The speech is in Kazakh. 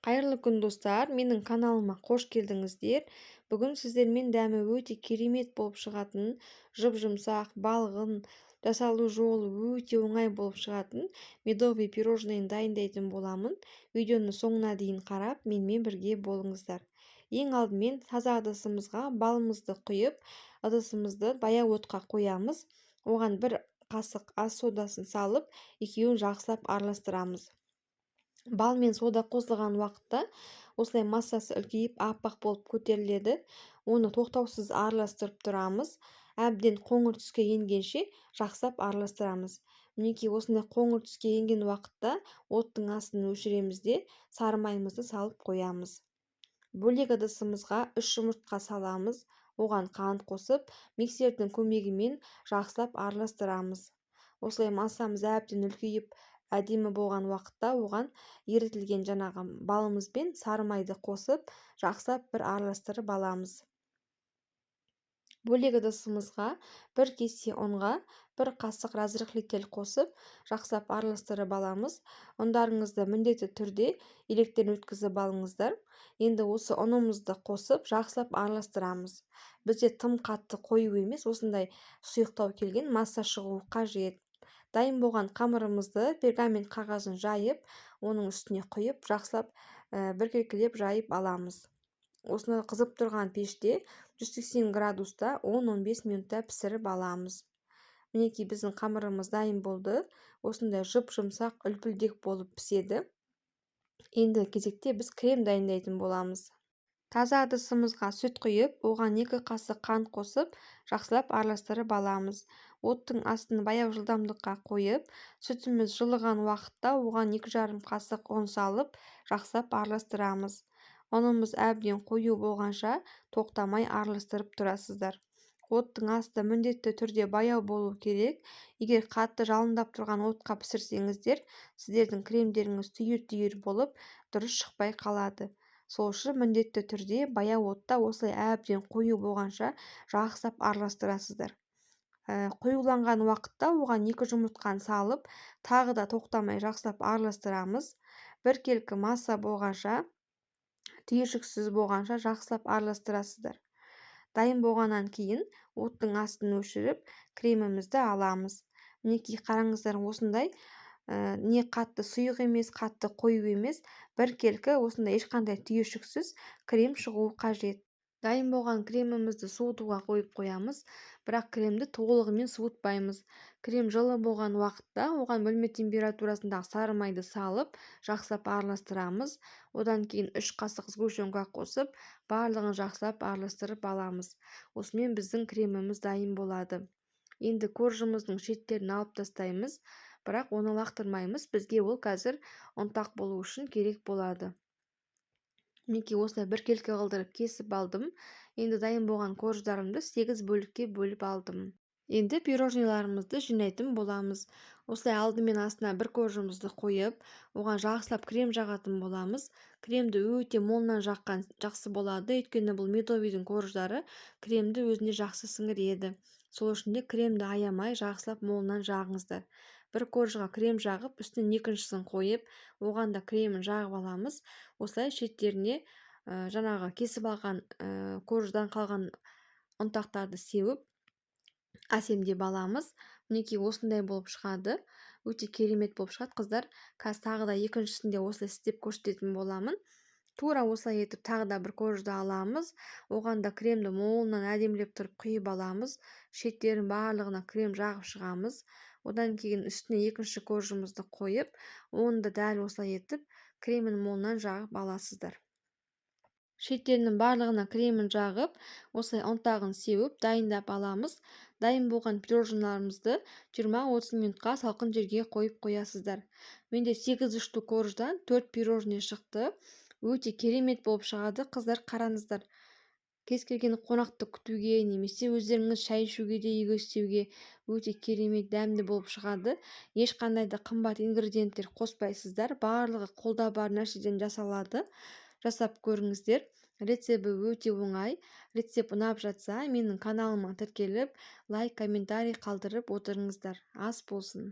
Қайырлы күн достар, менің каналыма қош келдіңіздер. Бүгін сіздермен дәмі өте керемет болып шығатын, жұп-жұмсақ, балғын, жасалу жолы өте оңай болып шығатын медовый пирожныйын дайындайтын боламын. Видеоны соңына дейін қарап, менімен бірге болыңыздар. Ең алдымен таза ыдысымызға балымызды құйып, ыдысымызды баяу отқа қоямыз. Оған бір қасық ас содасын салып, екеуін жақсылап араластырамыз. Бал мен сода қосылған уақытта осылай массасы үлкейіп аппақ болып көтеріледі. Оны тоқтаусыз араластырып тұрамыз. Әбден қоңыр түске енгенше жақсылап араластырамыз. Мінекей осындай қоңыр түске енген уақытта оттың астын өшіреміз де сары майымызды салып қоямыз. Бөлек ыдысымызға 3 жұмыртқа саламыз. Оған қант қосып, миксердің көмегімен жақсылап араластырамыз. Осылай массамыз әбден үлкейіп әдемі болған уақытта оған ерітілген жаңағы балымыз бен сары майды қосып, жақсылап бір араластырып аламыз. Бөлек ыдысымызға 1 кесе ұнға 1 қасық разрыхлитель қосып, жақсылап араластырып аламыз. Ұндарыңызды міндетті түрде електен өткізіп алыңыздар. Енді осы ұнымызды қосып, жақсылап араластырамыз. Бізде тым қатты қою емес, осындай сұйықтау келген масса шығуы қажет. Дайын болған қамырымызды пергамент қағазын жайып, оның үстіне құйып, жақсылап біркелкілеп жайып аламыз. Осыны қызып тұрған пеште 180 градуста 10-15 минутта пісіріп аламыз. Мінекей біздің қамырымыз дайын болды. Осындай жұп-жұмсақ, үлпілдек болып піседі. Енді кезекте біз крем дайындайтын боламыз. Таза ыдысымызға сүт құйып, оған 2 қасық қант қосып, жақсылап араластырып аламыз. Оттың астын баяу жылдамдыққа қойып, сүтіміз жылыған уақытта оған 2,5 қасық ұн салып, жақсылап араластырамыз. Ұнымыз әбден қою болғанша тоқтамай араластырып тұрасыздар. Оттың асты міндетті түрде баяу болу керек. Егер қатты жалындап тұрған отқа пісірсеңіздер, сіздердің кремдеріңіз түйір-түйір болып, дұрыс шықпай қалады. Сол үшін міндетті түрде баяу отта осылай әбден қою болғанша жақсылап араластырасыздар. Қоюланған уақытта оған 2 жұмыртқаны салып, тағы да тоқтамай жақсылап араластырамыз. Біркелкі масса болғанша, түйіршіксіз болғанша жақсылап араластырасыздар. Дайын болғаннан кейін оттың астын өшіріп, кремімізді аламыз. Мінекей қараңыздар, осындай не қатты сұйық емес, қатты қою емес, біркелкі осындай ешқандай түйіршіксіз крем шығуы қажет. Дайын болған кремімізді суытуға қойып қоямыз, бірақ кремді толығымен суытпаймыз. Крем жылы болған уақытта оған бөлме температурасындағы сары майды салып, жақсылап араластырамыз. Одан кейін 3 қасық сгущенка қосып, барлығын жақсылап араластырып аламыз. Осымен біздің креміміз дайын болады. Енді коржымыздың шеттерін алып тастаймыз, бірақ оны лақтырмаймыз. Бізге ол қазір ұнтақ болу үшін керек болады. Мінекей осылай біркелкі қылдырып кесіп алдым. Енді дайын болған корждарымды 8 бөлікке бөліп алдым. Енді пирожныйларымызды жинайтын боламыз. Осылай алдымен астына бір коржымызды қойып, оған жақсылап крем жағатын боламыз. Кремді өте молынан жаққан жақсы болады, өйткені бұл медовыйдың корждары кремді өзіне жақсы сіңіреді. Сол үшін де кремді аямай жақсылап молынан жағыңыздар. Бір коржға крем жағып, үстінен екіншісін қойып, оған да кремін жағып аламыз. Осылай шеттеріне жаңағы кесіп алған корждан қалған ұнтақтарды сеуіп, әсемдеп аламыз. Мінекей осындай болып шығады. Өте керемет болып шығады, қыздар. Қазір тағы да екіншісінде осылай істеп көрсететін боламын. Тура осылай етіп тағы да бір коржды аламыз. Оған да кремді молынан әдемілеп тұрып құйып аламыз. Шеттерін барлығына крем жағып шығамыз. Одан кейін үстіне екінші коржымызды қойып, оны да дәл осылай етіп кремін молынан жағып аласыздар. Шеттерінің барлығына кремін жағып, осылай ұнтағын сеуіп, дайындап аламыз. Дайын болған пирожныйларымызды 20-30 минутқа салқын жерге қойып қоясыздар. Менде 8 ұшты корждан 4 пирожный шықты. Өте керемет болып шығады, қыздар, қараңыздар. Кез келген қонақты күтуге, немесе өздеріңіз шай ішуге де үйге істеуге өте керемет дәмді болып шығады. Ешқандай да қымбат ингредиенттер қоспайсыздар. Барлығы қолда бар нәрседен жасалады. Жасап көріңіздер. Рецебі өте оңай. Рецепт ұнап жатса, менің каналыма тіркеліп, лайк, комментарий қалдырып отырыңыздар. Ас болсын.